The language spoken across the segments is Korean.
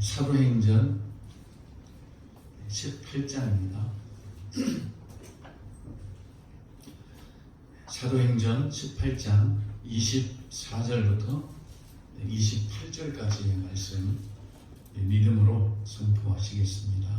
사도행전 18장입니다. 사도행전 18장 24절부터 28절까지의 말씀 믿음으로 선포하시겠습니다.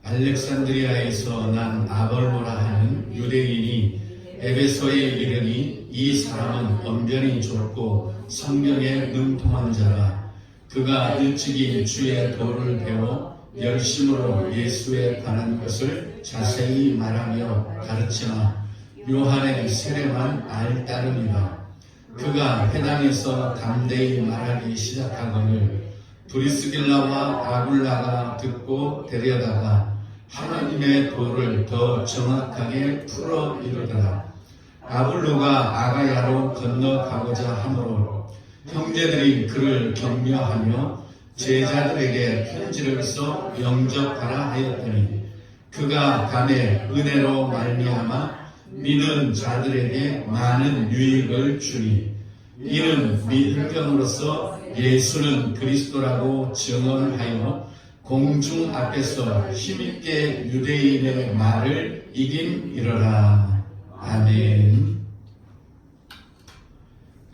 알렉산드리아에서 난 아볼로라 하는 유대인이 에베소에 이르니 이 사람은 언변이 좁고 성경에 능통한 자라. 그가 일찍이 주의 도를 배워 열심으로 예수에 관한 것을 자세히 말하며 가르치나 요한의 세례만 알따름이다. 그가 회당에서 담대히 말하기 시작하거늘 브리스길라와 아굴라가 듣고 데려다가 하나님의 도를 더 정확하게 풀어 이르더라. 아볼로가 아가야로 건너가고자 하므로 형제들이 그를 격려하며 제자들에게 편지를 써 영접하라 하였더니 그가 감에 은혜로 말미암아 믿는 자들에게 많은 유익을 주니 이는 믿음으로써 예수는 그리스도라고 증언하여 공중 앞에서 힘있게 유대인의 말을 이김이러라. 아멘.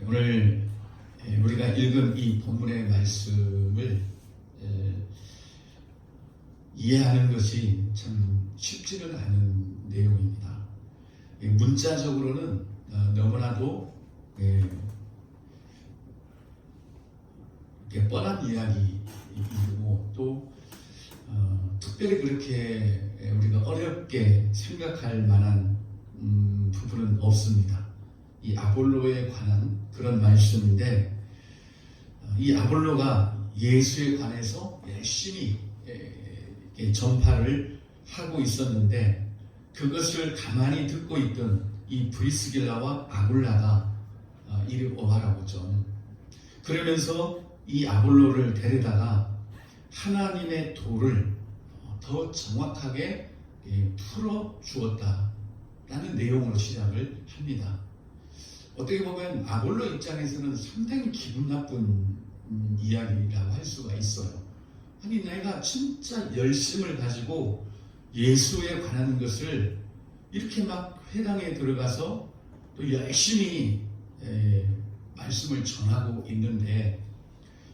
오늘 우리가 읽은 이 본문의 말씀을 이해하는 것이 참 쉽지는 않은 내용입니다. 문자적으로는 너무나도 뻔한 이야기이고 또 특별히 그렇게 우리가 어렵게 생각할 만한 부분은 없습니다. 이 아볼로에 관한 그런 말씀인데 이 아볼로가 예수에 관해서 열심히 전파를 하고 있었는데 그것을 가만히 듣고 있던 이 브리스길라와 아굴라가 이리 오라고 보죠. 그러면서 이 아볼로를 데려다가 하나님의 도를 더 정확하게 풀어 주었다라는 내용으로 시작을 합니다. 어떻게 보면 아볼로 입장에서는 상당히 기분 나쁜 이야기라고 할 수가 있어요. 아니 내가 진짜 열심을 가지고 예수에 관한 것을 이렇게 막 회당에 들어가서 또 열심히 말씀을 전하고 있는데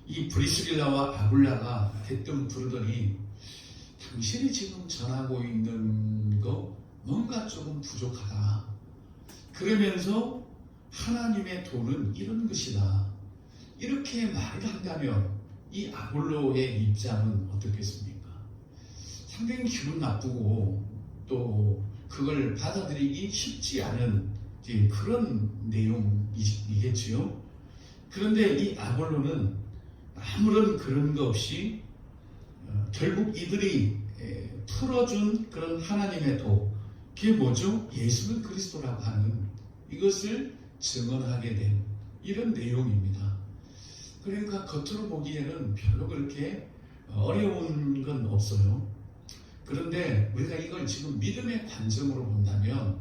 이 브리스길라와 아굴라가 대뜸 부르더니 당신이 지금 전하고 있는 거 뭔가 조금 부족하다. 그러면서 하나님의 도는 이런 것이다. 이렇게 말을 한다면 이 아볼로의 입장은 어떻겠습니까? 상당히 기분 나쁘고 또 그걸 받아들이기 쉽지 않은 그런 내용이겠지요. 그런데 이 아볼로는 아무런 그런 거 없이 결국 이들이 풀어준 그런 하나님의 도, 그게 뭐죠? 예수는 그리스도라고 하는 이것을 증언하게 된 이런 내용입니다. 그러니까 겉으로 보기에는 별로 그렇게 어려운 건 없어요. 그런데 우리가 이걸 지금 믿음의 관점으로 본다면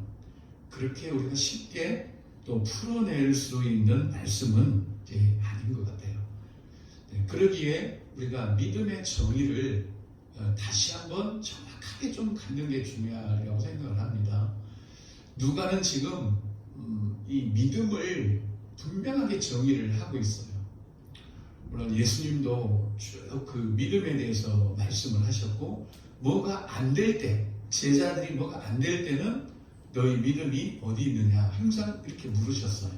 그렇게 우리가 쉽게 또 풀어낼 수 있는 말씀은 아닌 것 같아요. 그러기에 우리가 믿음의 정의를 다시 한번 정확하게 좀 갖는 게 중요하다고 생각을 합니다. 누가는 지금 이 믿음을 분명하게 정의를 하고 있어요. 물론 예수님도 쭉 그 믿음에 대해서 말씀을 하셨고 뭐가 안 될 때, 제자들이 뭐가 안 될 때는 너희 믿음이 어디 있느냐 항상 이렇게 물으셨어요.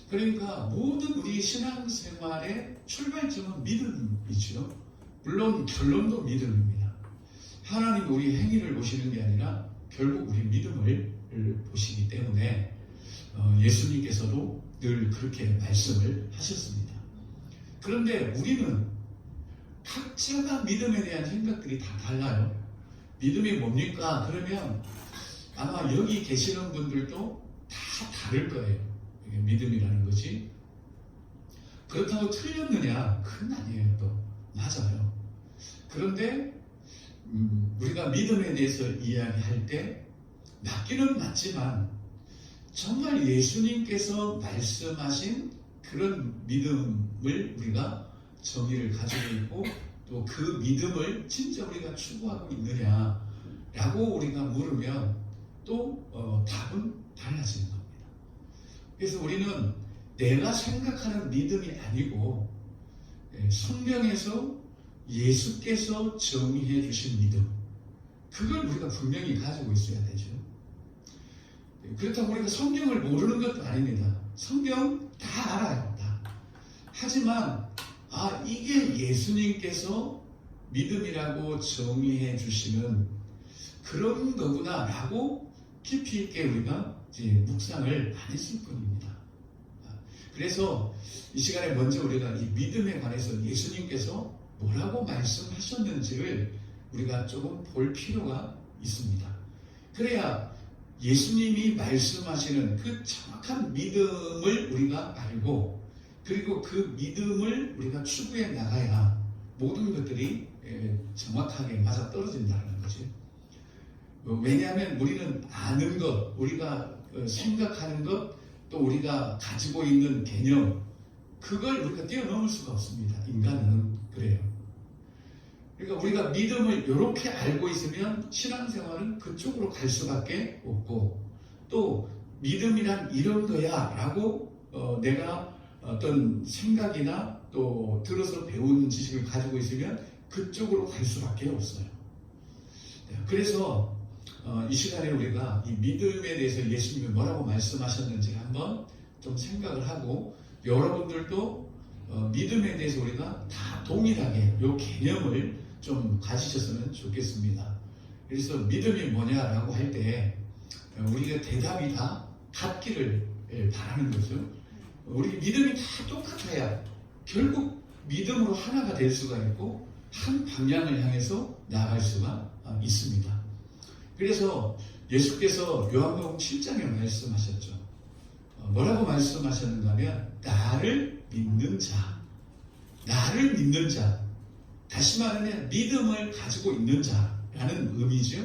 그러니까 모든 우리 신앙생활의 출발점은 믿음이죠. 물론 결론도 믿음입니다. 하나님이 우리 행위를 보시는 게 아니라 결국 우리 믿음을 보시기 때문에 예수님께서도 늘 그렇게 말씀을 하셨습니다. 그런데 우리는 각자가 믿음에 대한 생각들이 다 달라요. 믿음이 뭡니까? 그러면 아마 여기 계시는 분들도 다 다를 거예요. 믿음이라는 것이. 그렇다고 틀렸느냐? 그건 아니에요. 또 맞아요. 그런데 우리가 믿음에 대해서 이야기할 때 맞기는 맞지만 정말 예수님께서 말씀하신 그런 믿음을 우리가 정의를 가지고 있고 또 그 믿음을 진짜 우리가 추구하고 있느냐라고 우리가 물으면 또 답은 달라지는 겁니다. 그래서 우리는 내가 생각하는 믿음이 아니고 성경에서 예수께서 정의해 주신 믿음, 그걸 우리가 분명히 가지고 있어야 되죠. 그렇다고 우리가 성경을 모르는 것도 아닙니다. 성경 다 알아요. 다. 하지만 이게 예수님께서 믿음이라고 정의해 주시는 그런 거구나 라고 깊이 있게 우리가 이제 묵상을 안 했을 뿐입니다. 그래서 이 시간에 먼저 우리가 이 믿음에 관해서 예수님께서 뭐라고 말씀하셨는지를 우리가 조금 볼 필요가 있습니다. 그래야 예수님이 말씀하시는 그 정확한 믿음을 우리가 알고 그리고 그 믿음을 우리가 추구해 나가야 모든 것들이 정확하게 맞아떨어진다는 거죠. 왜냐하면 우리는 아는 것, 우리가 생각하는 것, 또 우리가 가지고 있는 개념, 그걸 우리가 뛰어넘을 수가 없습니다. 인간은 그래요. 그러니까 우리가 믿음을 이렇게 알고 있으면 신앙생활은 그쪽으로 갈 수밖에 없고, 또 믿음이란 이런 거야 라고 내가 어떤 생각이나 또 들어서 배운 지식을 가지고 있으면 그쪽으로 갈 수밖에 없어요. 그래서 이 시간에 우리가 이 믿음에 대해서 예수님이 뭐라고 말씀하셨는지 한번 좀 생각을 하고, 여러분들도 믿음에 대해서 우리가 다 동일하게 이 개념을 좀 가지셨으면 좋겠습니다. 그래서 믿음이 뭐냐라고 할 때 우리가 대답이 다 같기를 바라는 거죠. 우리 믿음이 다 똑같아야 결국 믿음으로 하나가 될 수가 있고 한 방향을 향해서 나아갈 수가 있습니다. 그래서 예수께서 요한복음 7장에 말씀하셨죠. 뭐라고 말씀하셨는가 하면 나를 믿는 자, 나를 믿는 자, 다시 말하면 믿음을 가지고 있는 자라는 의미죠.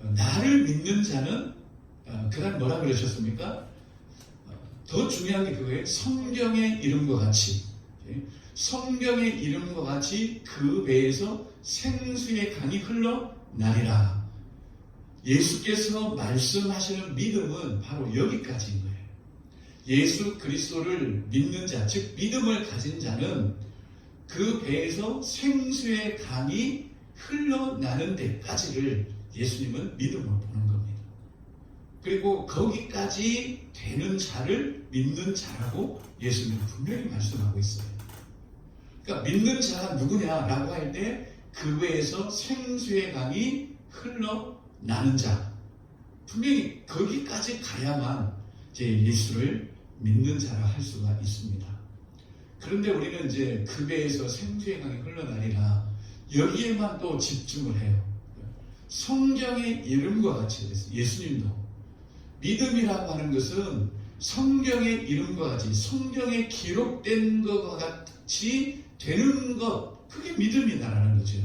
나를 믿는 자는 그다음 뭐라 그러셨습니까? 더 중요한 게 그거예요. 성경의 이름과 같이, 성경의 이름과 같이 그 배에서 생수의 강이 흘러나리라. 예수께서 말씀하시는 믿음은 바로 여기까지인 거예요. 예수 그리스도를 믿는 자, 즉 믿음을 가진 자는 그 배에서 생수의 강이 흘러나는 데까지를 예수님은 믿음으로 보는 겁니다. 그리고 거기까지 되는 자를 믿는 자라고 예수님은 분명히 말씀하고 있어요. 그러니까 믿는 자가 누구냐라고 할 때 그 배에서 생수의 강이 흘러나는 자, 분명히 거기까지 가야만 이제 예수를 믿는 자라 할 수가 있습니다. 그런데 우리는 이제 그 배에서 생수의 강이 흘러나리라, 여기에만 또 집중을 해요. 성경의 이름과 같이 예수님도 믿음이라고 하는 것은 성경의 이름과 같이 성경에 기록된 것과 같이 되는 것, 그게 믿음이다라는 거죠.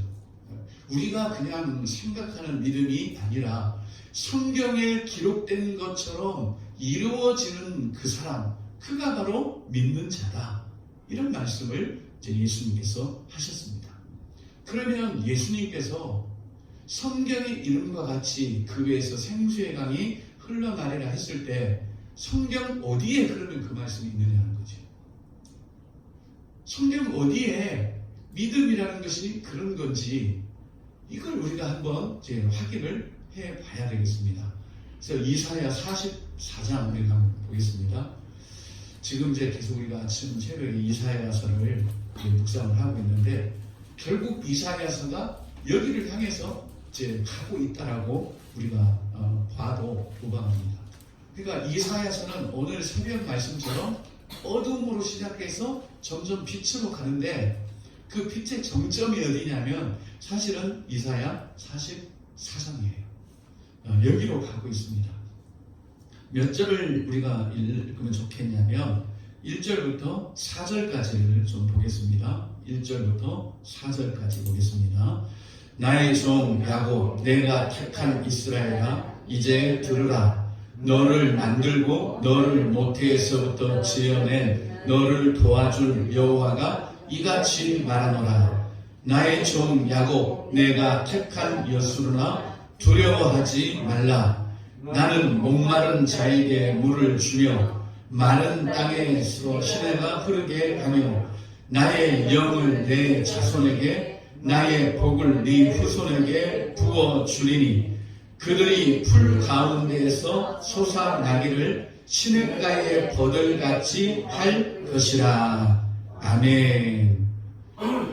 우리가 그냥 생각하는 믿음이 아니라 성경에 기록된 것처럼 이루어지는 그 사람, 그가 바로 믿는 자다, 이런 말씀을 이제 예수님께서 하셨습니다. 그러면 예수님께서 성경의 이름과 같이 그 배에서 생수의 강이 흘러나리라 했을 때 성경 어디에 그러면 그 말씀이 있느냐는 거죠. 성경 어디에 믿음이라는 것이 그런 건지, 이걸 우리가 한번 이제 확인을 해 봐야 되겠습니다. 그래서 이사야 44장 우리가 한번 보겠습니다. 지금 이제 계속 우리가 아침 새벽에 이사야서를 묵상을 하고 있는데, 결국 이사야서가 여기를 향해서 이제 가고 있다라고 우리가 봐도 무방합니다. 그러니까 이사야서는 오늘 새벽 말씀처럼 어둠으로 시작해서 점점 빛으로 가는데, 그 빛의 정점이 어디냐면 사실은 이사야 44장이에요. 여기로 가고 있습니다. 몇 절을 우리가 읽으면 좋겠냐면 1절부터 4절까지를 좀 보겠습니다. 1절부터 4절까지 보겠습니다. 나의 종 야곱, 내가 택한 이스라엘아, 이제 들으라. 너를 만들고 너를 모태에서부터 지어낸 너를 도와줄 여호와가 이같이 말하노라. 나의 종 야곱 내가 택한 여수르나 두려워하지 말라. 나는 목마른 자에게 물을 주며 마른 땅에서 시내가 흐르게 하며 나의 영을 내 자손에게 나의 복을 네 후손에게 부어주리니 그들이 풀 가운데에서 솟아나기를 시냇가의 버들같이 할 것이라. 아멘.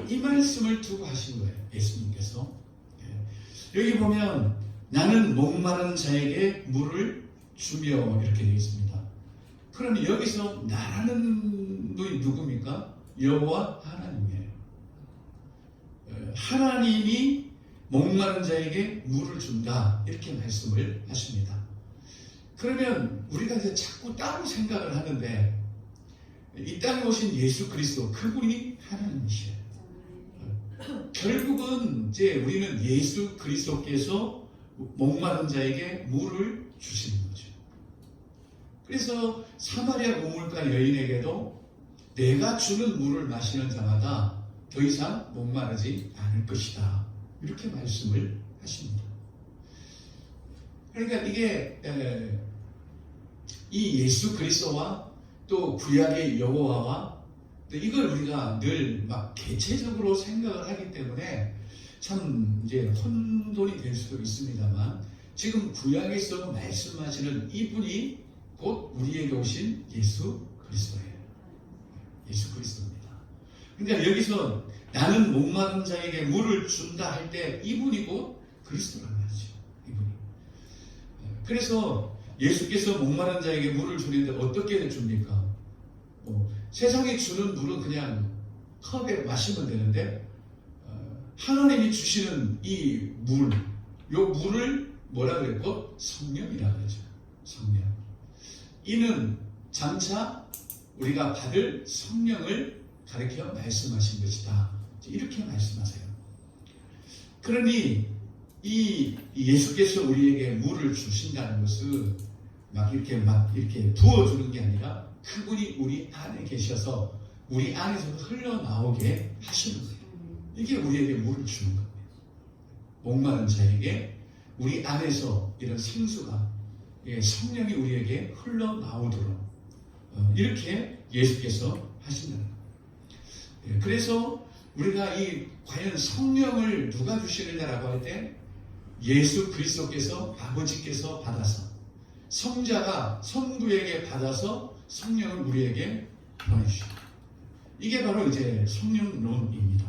이 말씀을 두고 하신 거예요, 예수님께서. 여기 보면 나는 목마른 자에게 물을 주며 이렇게 되어 있습니다. 그러면 여기서 나라는 분이 누굽니까? 여호와 하나님이에요. 하나님이 목마른 자에게 물을 준다 이렇게 말씀을 하십니다. 그러면 우리가 이제 자꾸 따로 생각을 하는데 이 땅에 오신 예수 그리스도 그분이 하나님이시에요. 결국은 이제 우리는 예수 그리스도께서 목마른 자에게 물을 주시는 거죠. 그래서 사마리아 우물가 여인에게도 내가 주는 물을 마시는 자마다 더 이상 목마르지 않을 것이다 이렇게 말씀을 하십니다. 그러니까 이게 이 예수 그리스도와 또 구약의 여호와와 이걸 우리가 늘 막 개체적으로 생각을 하기 때문에 참 이제 혼돈이 될 수도 있습니다만 지금 구약에서 말씀하시는 이분이 곧 우리에게 오신 예수 그리스도예요. 예수 그리스도입니다. 그러니까 여기서 나는 목마른 자에게 물을 준다 할 때 이분이 곧 그리스도라는 말이죠. 이분이. 그래서 예수께서 목마른 자에게 물을 주는데 어떻게 줍니까? 세상에 주는 물은 그냥 컵에 마시면 되는데 하나님이 주시는 이 물, 요 물을 뭐라 그랬고? 성령이라 그러죠. 성령. 이는 장차 우리가 받을 성령을 가리켜 말씀하신 것이다. 이렇게 말씀하세요. 그러니 이 예수께서 우리에게 물을 주신다는 것은 막 이렇게 부어주는 게 아니라 그분이 우리 안에 계셔서 우리 안에서 흘러나오게 하시는 거예요. 이게 우리에게 물을 주는 겁니다. 목마른 자에게 우리 안에서 이런 생수가 성령이 우리에게 흘러나오도록 이렇게 예수께서 하신다는 거예요. 그래서 우리가 과연 성령을 누가 주시느냐라고 할 때 예수 그리스도께서 아버지께서 받아서 성자가 성부에게 받아서 성령을 우리에게 보내주십니다. 이게 바로 이제 성령론입니다.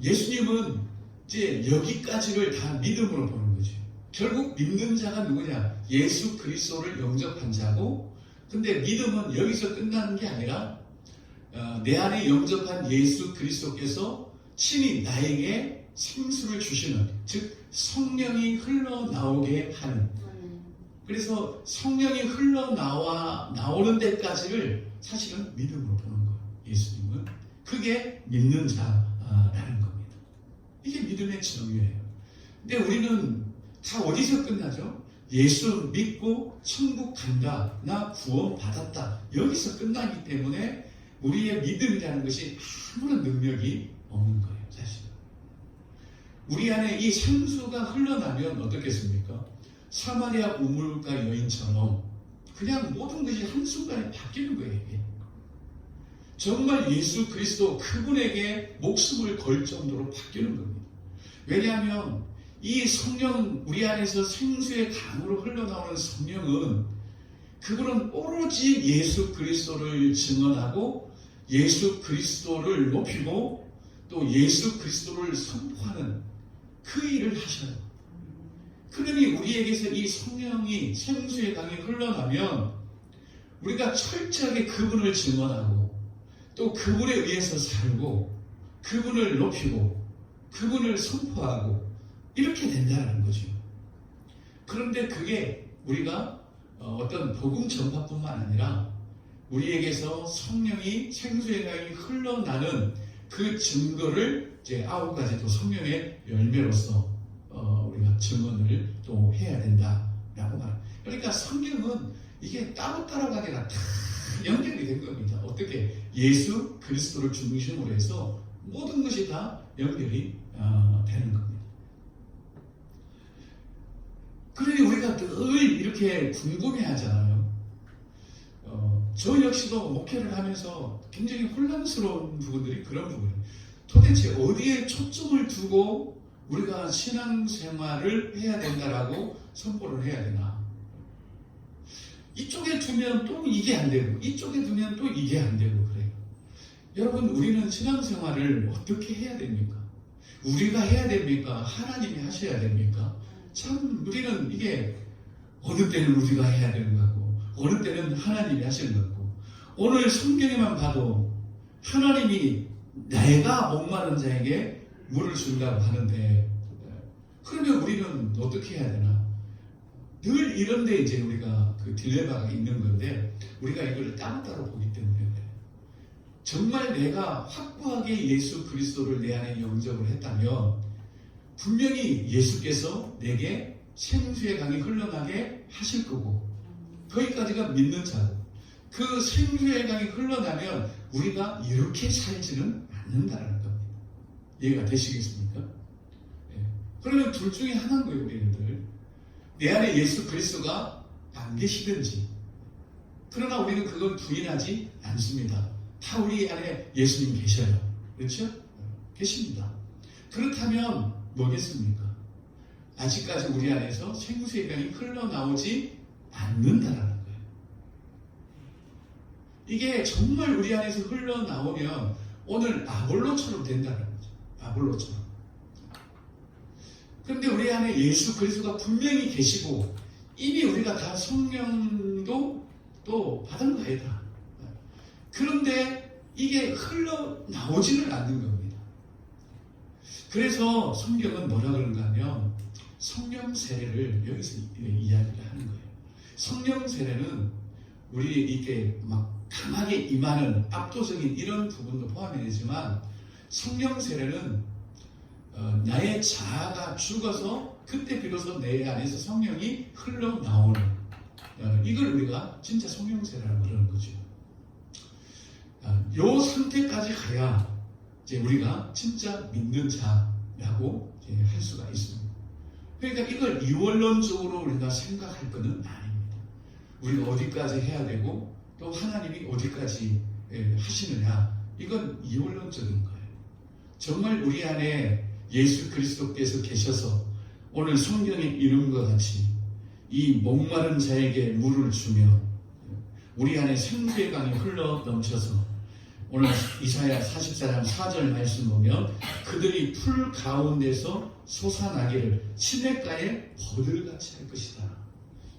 예수님은 이제 여기까지를 다 믿음으로 보는 거죠. 결국 믿는 자가 누구냐? 예수 그리스도를 영접한 자고, 근데 믿음은 여기서 끝나는 게 아니라 내 안에 영접한 예수 그리스도께서 친히 나에게 생수를 주시는, 즉 성령이 흘러나오게 하는. 그래서 성령이 흘러나오는 데까지를 사실은 믿음으로 보는 거예요. 예수님은 그게 믿는 자라는 겁니다. 이게 믿음의 정의예요. 근데 우리는 다 어디서 끝나죠? 예수 믿고 천국 간다, 나 구원 받았다, 여기서 끝나기 때문에 우리의 믿음이라는 것이 아무런 능력이 없는 거예요. 사실 우리 안에 이 생수가 흘러나면 어떻겠습니까? 사마리아 우물가 여인처럼 그냥 모든 것이 한순간에 바뀌는 거예요. 이게. 정말 예수 그리스도 그분에게 목숨을 걸 정도로 바뀌는 겁니다. 왜냐하면 이 성령, 우리 안에서 생수의 강으로 흘러나오는 성령은 그분은 오로지 예수 그리스도를 증언하고 예수 그리스도를 높이고 또 예수 그리스도를 선포하는 그 일을 하셔요. 그러니 우리에게서 이 성령이 생수의 강이 흘러나면 우리가 철저하게 그분을 증언하고 또 그분에 의해서 살고 그분을 높이고 그분을 선포하고 이렇게 된다는 거죠. 그런데 그게 우리가 어떤 복음 전파뿐만 아니라 우리에게서 성령이 생수의 강이 흘러나는 그 증거를 이제 9가지 또 성령의 열매로서 우리가 증언을 또 해야 된다라고 말합니다. 그러니까 성경은 이게 따로따로가 아니라 다 연결이 된 겁니다. 어떻게? 예수 그리스도를 중심으로 해서 모든 것이 다 연결이 되는 겁니다. 그러니 우리가 늘 이렇게 궁금해하잖아요. 저 역시도 목회를 하면서 굉장히 혼란스러운 부분들이 그런 부분이에요. 도대체 어디에 초점을 두고 우리가 신앙생활을 해야 된다라고 선포를 해야 되나? 이쪽에 두면 또 이게 안 되고 이쪽에 두면 또 이게 안 되고 그래요. 여러분, 우리는 신앙생활을 어떻게 해야 됩니까? 우리가 해야 됩니까? 하나님이 하셔야 됩니까? 참 우리는 이게 어느 때는 우리가 해야 되는 거고 어느 때는 하나님이 하시는 거고, 오늘 성경에만 봐도 하나님이 내가 목마른 자에게 물을 준다고 하는데, 그러면 우리는 어떻게 해야 되나? 늘 이런데 이제 우리가 그 딜레마가 있는 건데, 우리가 이걸 따로따로 보기 때문에 정말 내가 확고하게 예수 그리스도를 내 안에 영접을 했다면 분명히 예수께서 내게 생수의 강이 흘러나게 하실 거고, 거기까지가 믿는 자고, 그 생수의 강이 흘러나면 우리가 이렇게 살지는 않는다는 겁니다. 이해가 되시겠습니까? 네. 그러면 둘 중에 하나인 거예요. 우리들 내 안에 예수 그리스도가 안 계시든지, 그러나 우리는 그걸 부인하지 않습니다. 다 우리 안에 예수님 계셔요. 그렇죠? 계십니다. 그렇다면 뭐겠습니까? 아직까지 우리 안에서 생수의 강이 흘러나오지 않는다라는 거예요. 이게 정말 우리 안에서 흘러나오면 오늘 아볼로처럼 된다는 거죠. 아볼로처럼. 그런데 우리 안에 예수 그리스도가 분명히 계시고 이미 우리가 다 성령도 또 받은 거예요. 그런데 이게 흘러나오지는 않는 겁니다. 그래서 성경은 뭐라 그런가 하면 성령 세례를 여기서 이야기를 하는 거예요. 성령 세례는 우리 이렇게 막 강하게 임하는 압도적인 이런 부분도 포함이 되지만, 성령 세례는 나의 자아가 죽어서 그때 비로소 내 안에서 성령이 흘러나오는, 이걸 우리가 진짜 성령 세례라고 그러는 거죠. 요 상태까지 가야 이제 우리가 진짜 믿는 자라고 이제 할 수가 있습니다. 그러니까 이걸 이원론적으로 우리가 생각할 것은 아닙니다. 우리가 어디까지 해야 되고 또 하나님이 어디까지 하시느냐, 이건 이원론적인 거예요. 정말 우리 안에 예수 그리스도께서 계셔서 오늘 성경에 이룬 것 같이 이 목마른 자에게 물을 주며 우리 안에 생수의 강이 흘러 넘쳐서, 오늘 이사야 44장 4절 말씀 보면 그들이 풀 가운데서 솟아나기를 시냇가의 버들같이 할 것이다.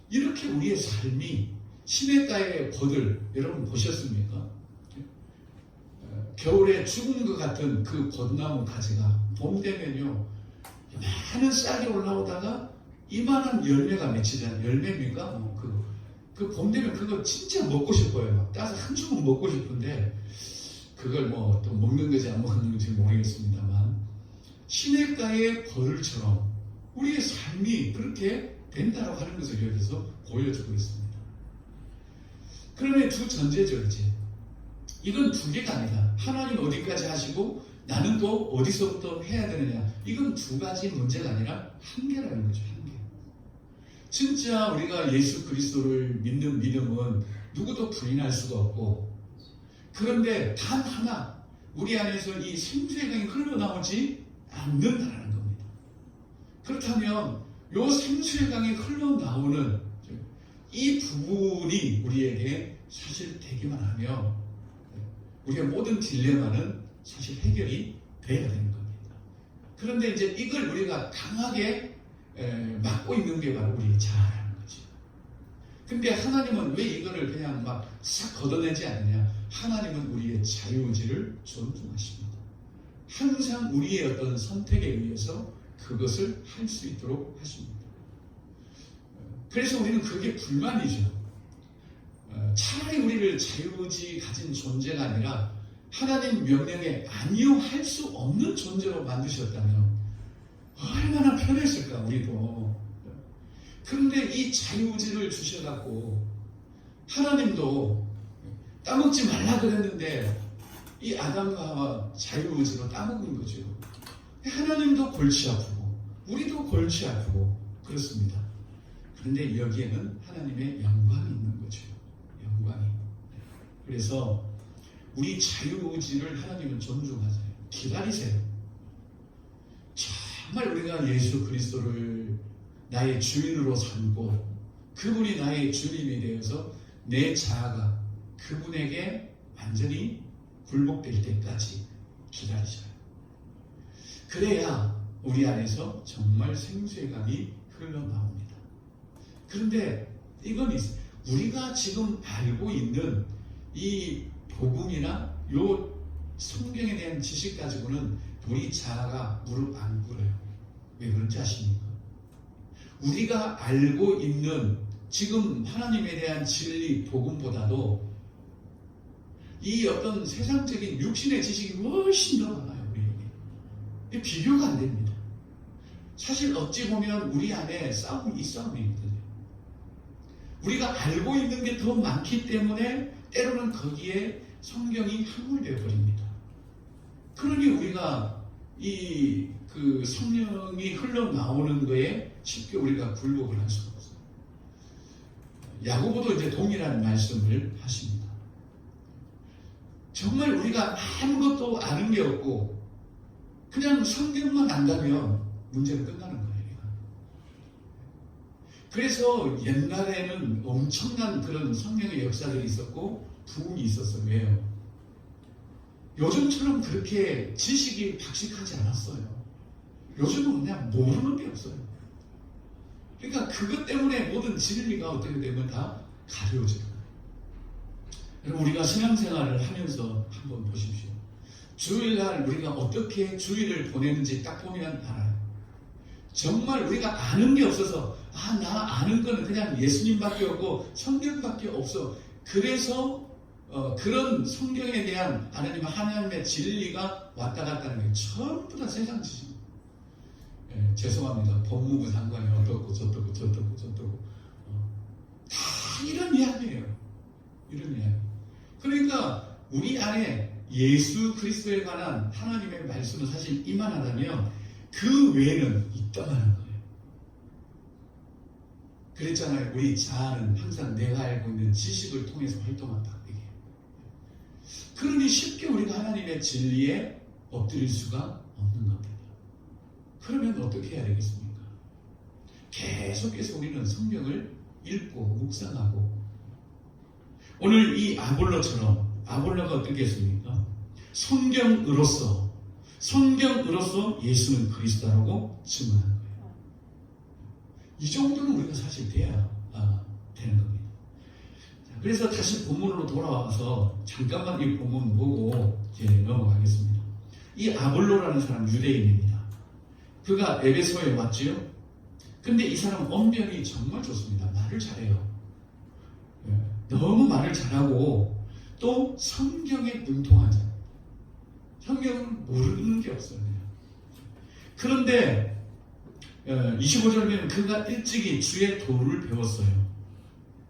이렇게 우리의 삶이 시냇가의 버들, 여러분 보셨습니까? 겨울에 죽은 것 같은 그 벚나무 가지가 봄 되면요 많은 싹이 올라오다가 이만한 열매가 맺히잖아요. 열매입니까? 그 봄 되면 그거 진짜 먹고 싶어요. 막 따서 한 주먹 먹고 싶은데 그걸 뭐 또 먹는 건지 안 먹는 건지 모르겠습니다만, 시냇가의 벌처럼 우리의 삶이 그렇게 된다고 하는 것을 여기서 보여주고 있습니다. 그러면 두 전제죠. 이제 이건 두 개가 아니다. 하나님 어디까지 하시고 나는 또 어디서부터 해야 되느냐, 이건 두 가지 문제가 아니라 한 개라는 거죠. 한 개. 진짜 우리가 예수 그리스도를 믿는 믿음은 누구도 부인할 수가 없고, 그런데 단 하나 우리 안에서 이 생수의 강이 흘러나오지 않는다는 겁니다. 그렇다면 이 생수의 강이 흘러나오는 이 부분이 우리에게 사실 되기만 하면 우리의 모든 딜레마는 사실 해결이 돼야 되는 겁니다. 그런데 이제 이걸 우리가 강하게 막고 있는 게 바로 우리 자아라는 거죠. 근데 하나님은 왜 이거를 그냥 막 싹 걷어내지 않느냐? 하나님은 우리의 자유의지를 존중하십니다. 항상 우리의 어떤 선택에 의해서 그것을 할 수 있도록 하십니다. 그래서 우리는 그게 불만이죠. 차라리 우리를 자유의지 가진 존재가 아니라 하나님 명령에 아니요할 수 없는 존재로 만드셨다면 얼마나 편했을까 우리도. 그런데 이 자유의지를 주셔갖고 하나님도 따먹지 말라 그랬는데 이 아담과 하와 자유의지로 따먹은 거죠. 하나님도 골치 아프고 우리도 골치 아프고 그렇습니다. 그런데 여기에는 하나님의 영광이 있는 거죠. 영광이. 그래서 우리 자유의지를 하나님은 존중하세요. 기다리세요. 정말 우리가 예수 그리스도를 나의 주인으로 삼고 그분이 나의 주님이 되어서 내 자아가 그분에게 완전히 굴복될 때까지 기다리셔요. 그래야 우리 안에서 정말 생수의강이 흘러나옵니다. 그런데 이건 있어요. 우리가 지금 알고 있는 이 복음이나 요 성경에 대한 지식 가지고는 우리 자아가 무릎 안 꿇어요. 왜 그런지 아십니까? 우리가 알고 있는 지금 하나님에 대한 진리 복음보다도 이 어떤 세상적인 육신의 지식이 훨씬 더 많아요. 우리에게. 비교가 안 됩니다. 사실 어찌 보면 우리 안에 싸움이 있거든요. 우리가 알고 있는 게 더 많기 때문에 때로는 거기에 성경이 함몰되어 버립니다. 그러니 우리가 그 성령이 흘러나오는 거에 쉽게 우리가 굴복을 할 수가 없어요. 야고보도 이제 동일한 말씀을 하십니다. 정말 우리가 아무것도 아는 게 없고 그냥 성경만 안다면 문제는 끝나는 거예요. 그래서 옛날에는 엄청난 그런 성령의 역사들이 있었고 부흥이 있었어요. 왜요? 요즘처럼 그렇게 지식이 박식하지 않았어요. 요즘은 그냥 모르는 게 없어요. 그러니까 그것 때문에 모든 진리가 어떻게 되면 다 가려워져요. 여러분 우리가 신앙생활을 하면서 한번 보십시오. 주일날 우리가 어떻게 주일을 보내는지 딱 보면 알아요. 정말 우리가 아는 게 없어서 나 아는 거는 그냥 예수님밖에 없고 성경밖에 없어. 그래서 그런 성경에 대한 하나님의 진리가 왔다 갔다 하는 게 전부 다 세상 지식. 죄송합니다. 법무부 장관이 어떻고 저떻고 다 이런 이야기예요. 이런 이야기. 그러니까 우리 안에 예수 그리스도에 관한 하나님의 말씀은 사실 이만하다면 그 외에는 있다마는 거예요. 그랬잖아요. 우리 자아는 항상 내가 알고 있는 지식을 통해서 활동한다. 그러니 쉽게 우리가 하나님의 진리에 엎드릴 수가 없는 겁니다. 그러면 어떻게 해야 되겠습니까? 계속해서 우리는 성경을 읽고 묵상하고 오늘 이 아볼로처럼 아볼로가 어떻겠습니까? 성경으로서 예수는 그리스도라고 증언하는 거예요. 이 정도는 우리가 사실 돼야 되는 겁니다. 자, 그래서 다시 본문으로 돌아와서 잠깐만 이 본문 보고 이제 넘어가겠습니다. 이 아볼로라는 사람 유대인입니다. 그가 에베소에 왔지요. 근데 이 사람 언변이 정말 좋습니다. 말을 잘해요. 너무 말을 잘하고 또 성경에 능통하죠. 성경은 모르는 게 없어요. 그런데 25절에는 그가 일찍이 주의 도를 배웠어요.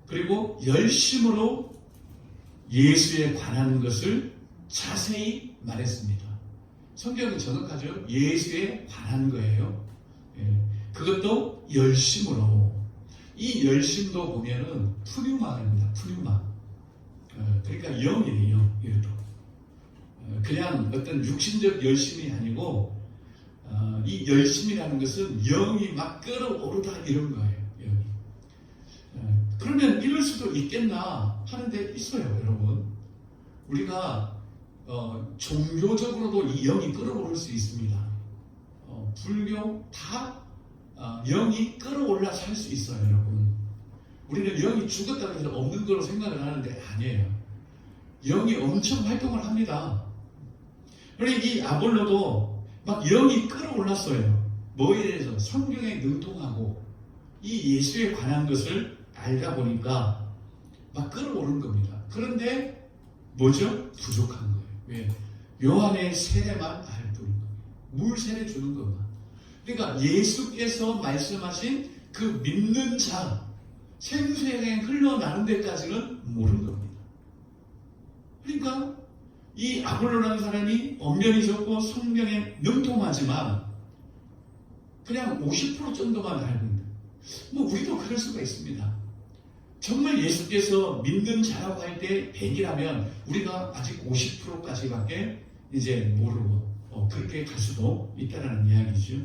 그리고 열심으로 예수에 관한 것을 자세히 말했습니다. 성경은 정확하죠. 예수에 관한 거예요. 그것도 열심으로. 이 열심도 보면은 푸뉴마입니다. 푸뉴마. 그러니까 영이에요. 얘도. 그냥 어떤 육신적 열심이 아니고 이 열심이라는 것은 영이 막 끌어오르다 이런 거예요. 영이. 그러면 이럴 수도 있겠나 하는데 있어요, 여러분. 우리가 종교적으로도 이 영이 끌어오를 수 있습니다. 불교 다 영이 끌어올라 살 수 있어요, 여러분. 우리는 영이 죽었다고 해서 없는 걸로 생각을 하는데 아니에요. 영이 엄청 활동을 합니다. 그러니 이 아볼로도 막 영이 끌어올랐어요. 뭐에 대해서? 성경에 능통하고 이 예수에 관한 것을 알다 보니까 막 끌어오른 겁니다. 그런데 뭐죠? 부족한 거예요. 왜? 요한의 세례만 알 뿐인 거예요. 물 세례 주는 것만. 그러니까 예수께서 말씀하신 그 믿는 자, 생수의 흘러나는 데까지는 모르는 겁니다. 그러니까 이 아볼로라는 사람이 언변이 좋고 성경에 능통하지만 그냥 50% 정도만 알고 있는, 뭐 우리도 그럴 수가 있습니다. 정말 예수께서 믿는 자라고 할 때 100이라면 우리가 아직 50%까지밖에 이제 모르고 그렇게 갈 수도 있다는 이야기죠.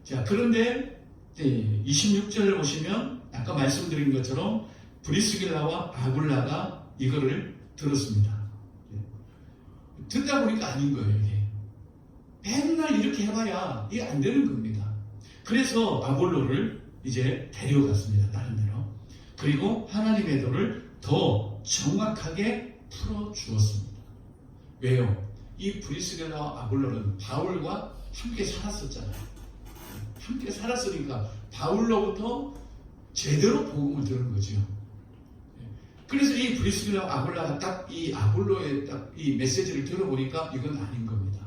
자, 그런데 26절을 보시면 아까 말씀드린 것처럼 브리스길라와 아굴라가 이거를 들었습니다. 듣다 보니까 아닌 거예요, 이게. 맨날 이렇게 해봐야 이게 안 되는 겁니다. 그래서 아볼로를 이제 데려갔습니다, 다른 데로. 그리고 하나님의 도를 더 정확하게 풀어주었습니다. 왜요? 이 브리스길라와 아볼로는 바울과 함께 살았었잖아요. 함께 살았으니까 바울로부터 제대로 복음을 들은 거죠. 그래서 이 브리스길라와 아굴라가 딱 이 아볼로의 딱 이 메시지를 들어보니까 이건 아닌 겁니다.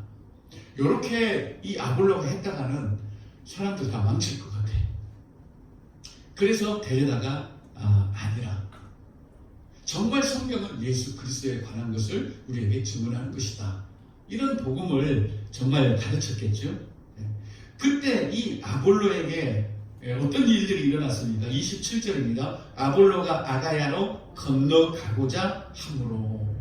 이렇게 이 아볼로가 했다가는 사람들 다 망칠 것 같아. 그래서 데려다가 아니라 정말 성경은 예수 그리스도에 관한 것을 우리에게 증언하는 것이다. 이런 복음을 정말 가르쳤겠죠. 그때 이 아볼로에게 어떤 일들이 일어났습니까? 27절입니다. 아볼로가 아가야로 건너가고자 함으로.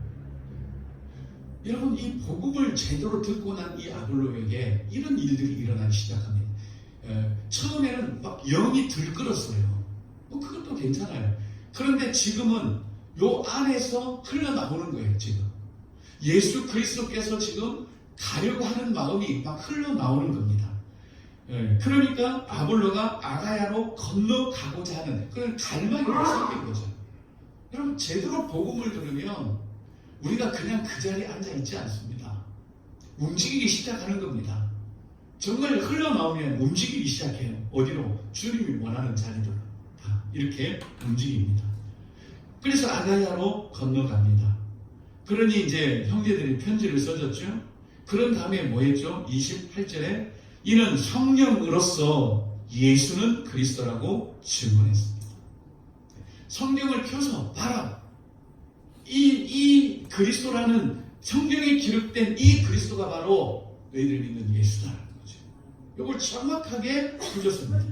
여러분, 이 복음을 제대로 듣고 난 이 아볼로에게 이런 일들이 일어나기 시작합니다. 처음에는 막 영이 들끓었어요. 뭐 그것도 괜찮아요. 그런데 지금은 요 안에서 흘러나오는 거예요. 지금 예수 그리스도께서 지금 가려고 하는 마음이 막 흘러나오는 겁니다. 그러니까 아볼로가 아가야로 건너가고자 하는 그런 갈망이 생긴 거죠. 여러분, 제대로 복음을 들으면 우리가 그냥 그 자리에 앉아있지 않습니다. 움직이기 시작하는 겁니다. 정말 흘러나오면 움직이기 시작해요. 어디로? 주님이 원하는 자리로 다 이렇게 움직입니다. 그래서 아가야로 건너갑니다. 그러니 이제 형제들이 편지를 써줬죠. 그런 다음에 뭐 했죠? 28절에 이는 성령으로서 예수는 그리스도라고 증언했습니다. 성경을 펴서 봐라. 이 그리스도라는 성경에 기록된 이 그리스도가 바로 너희들 믿는 예수다라는 거죠. 이걸 정확하게 풀렸습니다.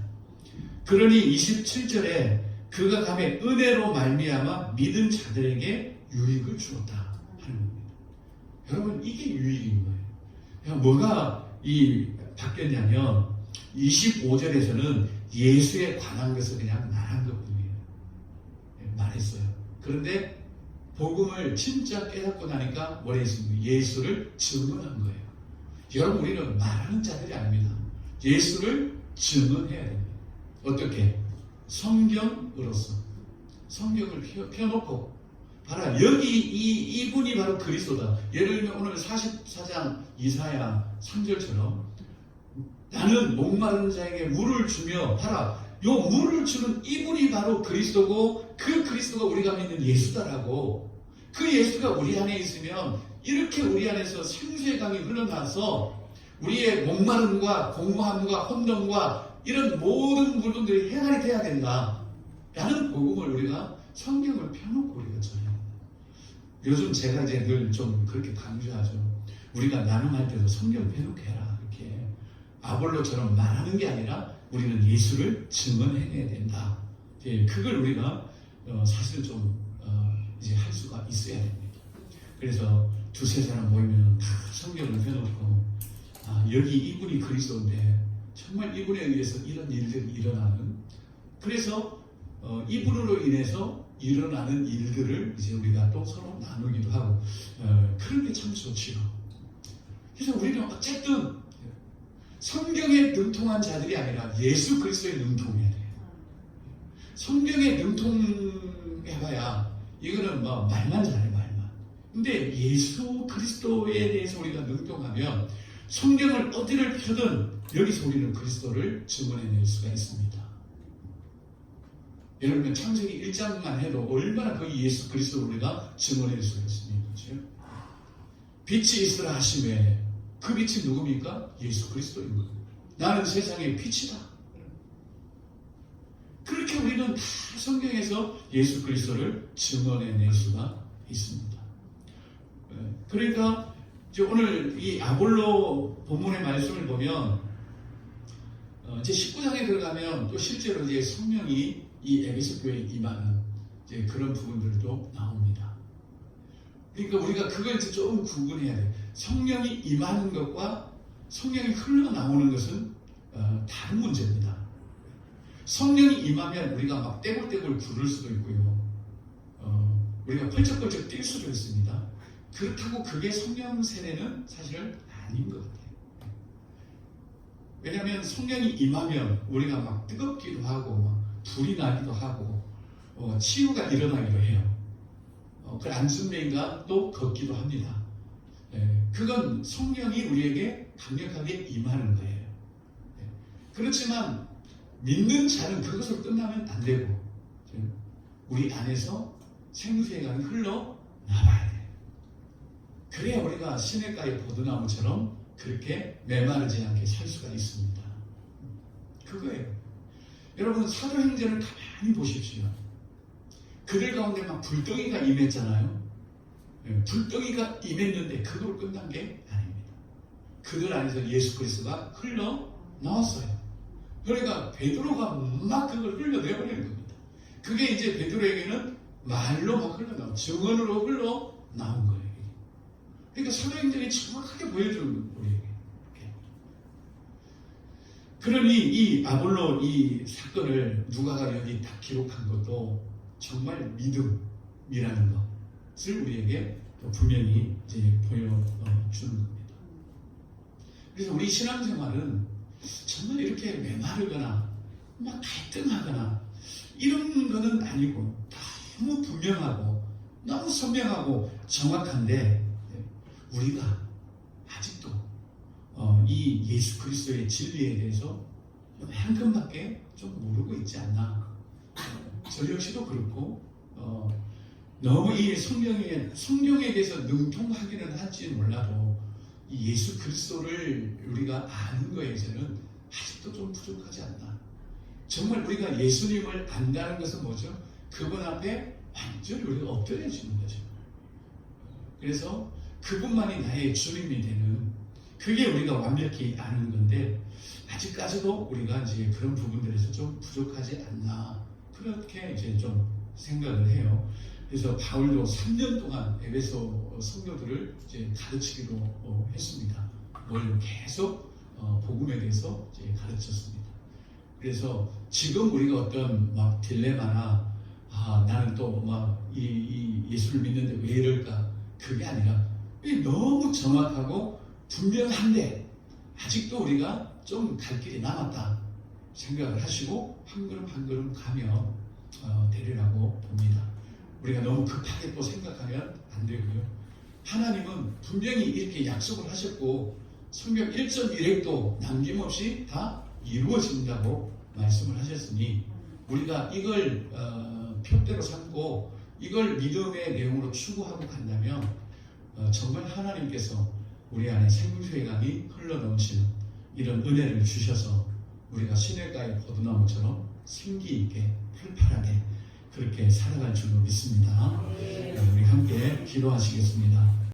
그러니 27절에 그가 감에 은혜로 말미암아 믿은 자들에게 유익을 주었다 하는 겁니다. 여러분, 이게 유익인 거예요. 그냥 뭐가 바뀌었냐면 25절에서는 예수에 관한 것을 그냥 말한 것뿐이에요. 말했어요. 그런데 복음을 진짜 깨닫고 나니까 뭐라 했습니까? 예수를 증언한 거예요. 여러분, 우리는 말하는 자들이 아닙니다. 예수를 증언해야 됩니다. 어떻게? 성경으로서 성경을 펴놓고 봐라, 여기 이분이 바로 그리스도다. 예를 들면 오늘 44장 이사야 3절처럼 나는 목마른 자에게 물을 주며 봐라, 요 물을 주는 이분이 바로 그리스도고 그 그리스도가 우리가 믿는 예수다라고. 그 예수가 우리 안에 있으면 이렇게 우리 안에서 생수의 강이 흘러나서 우리의 목마름과 공허함과 혼돈과 이런 모든 부분들이 해결이 돼야 된다 라는 복음을 우리가 성경을 펴놓고 우리가 전해요. 요즘 제가 이제 늘 좀 그렇게 강조하죠. 우리가 나눔할 때도 성경 펴놓게 해라. 이렇게 아볼로처럼 말하는 게 아니라 우리는 예수를 증언해내야 된다. 그걸 우리가 사실 좀 이제 할 수가 있어야 됩니다. 그래서 두세 사람 모이면 다 성경을 펴놓고 여기 이분이 그리스도인데 정말 이분에 의해서 이런 일들이 일어나는, 그래서 이분으로 인해서 일어나는 일들을 이제 우리가 또 서로 나누기도 하고 그런 게 참 좋지요. 그래서 우리는 어쨌든 성경에 능통한 자들이 아니라 예수 그리스도에 능통해야 돼요. 성경에 능통해봐야 이거는 뭐 말만 잘해, 말만. 근데 예수 그리스도에 대해서 우리가 능통하면 성경을 어디를 펴든 여기서 우리는 그리스도를 증언해낼 수가 있습니다. 여러분, 창세기 1장만 해도 얼마나 그 예수 그리스도를 우리가 증언해낼 수가 있습니까? 그렇죠? 빛이 있으라 하심에 그 빛이 누굽니까? 예수 그리스도인 거예요. 나는 세상의 빛이다. 그렇게 우리는 다 성경에서 예수 그리스도를 증언해낼 수가 있습니다. 그러니까 이제 오늘 이 아볼로 본문의 말씀을 보면 이제 19장에 들어가면 또 실제로 이제 성령이 이 에베소 교회에 임하는 이제 그런 부분들도 나옵니다. 그러니까 우리가 그걸 이제 좀 구분해야 돼요. 성령이 임하는 것과 성령이 흘러나오는 것은 다른 문제입니다. 성령이 임하면 우리가 막 떼굴떼굴 구를 수도 있고요. 우리가 펄쩍펄쩍 뛸 수도 있습니다. 그렇다고 그게 성령 세례는 사실은 아닌 것 같아요. 왜냐하면 성령이 임하면 우리가 막 뜨겁기도 하고 막 불이 나기도 하고 치유가 일어나기도 해요. 그 안순매인가 또 걷기도 합니다. 그건 성령이 우리에게 강력하게 임하는 거예요. 그렇지만 믿는 자는 그것으로 끝나면 안 되고 우리 안에서 생수의강이 흘러나와야 돼요. 그래야 우리가 시냇가의 포도나무처럼 그렇게 메마르지 않게 살 수가 있습니다. 그거예요. 여러분 사도행전을 가만히 보십시오. 그들 가운데 막 불덩이가 임했잖아요. 불덩이가 임했는데 그걸로 끝난 게 아닙니다. 그들 안에서 예수 그리스도가 흘러나왔어요. 그러니까 베드로가 막 그걸 흘려내버리는 겁니다. 그게 이제 베드로에게는 말로 막 흘러나온 증언으로 흘러나온 거예요. 그러니까 사도행전이 정확하게 보여주는 우리에게. 그러니 이 아볼로 이 사건을 누가가 여기 딱 기록한 것도 정말 믿음이라는 것을 우리에게 분명히 이제 보여주는 겁니다. 그래서 우리 신앙생활은 정말 이렇게 메마르거나 막 갈등하거나 이런 거는 아니고 너무 분명하고 너무 선명하고 정확한데 우리가 아직도 이 예수 그리스도의 진리에 대해서 한 큼밖에 좀 모르고 있지 않나. 저 역시도 그렇고 너무 이 성경에 대해서 능통하기는 할지 몰라도 이 예수 그리스도를 우리가 아는 거에서는 아직도 좀 부족하지 않나. 정말 우리가 예수님을 안다는 것은 뭐죠? 그분 앞에 완전히 우리가 엎드려지는 거죠. 그래서 그분만이 나의 주님이 되는 그게 우리가 완벽히 아는 건데 아직까지도 우리가 이제 그런 부분들에서 좀 부족하지 않나 그렇게 이제 좀 생각을 해요. 그래서 바울도 3년 동안 에베소 성도들을 이제 가르치기로 했습니다. 뭘 계속 복음에 대해서 이제 가르쳤습니다. 그래서 지금 우리가 어떤 막 딜레마나 나는 또 막 이 예수를 믿는데 왜 이럴까 그게 아니라 너무 정확하고 분명한데 아직도 우리가 좀 갈 길이 남았다 생각을 하시고 한 걸음 한 걸음 가면 되리라고 봅니다. 우리가 너무 급하게 또 생각하면 안 되고요. 하나님은 분명히 이렇게 약속을 하셨고 성경 1.1핵도 남김없이 다 이루어진다고 말씀을 하셨으니 우리가 이걸 표대로 삼고 이걸 믿음의 내용으로 추구하고 간다면 정말 하나님께서 우리 안에 생수의 강이 흘러넘치는 이런 은혜를 주셔서 우리가 시냇가의 포도나무처럼 생기 있게 활발하게 그렇게 살아갈 줄로 믿습니다. 우리 함께 기도하시겠습니다.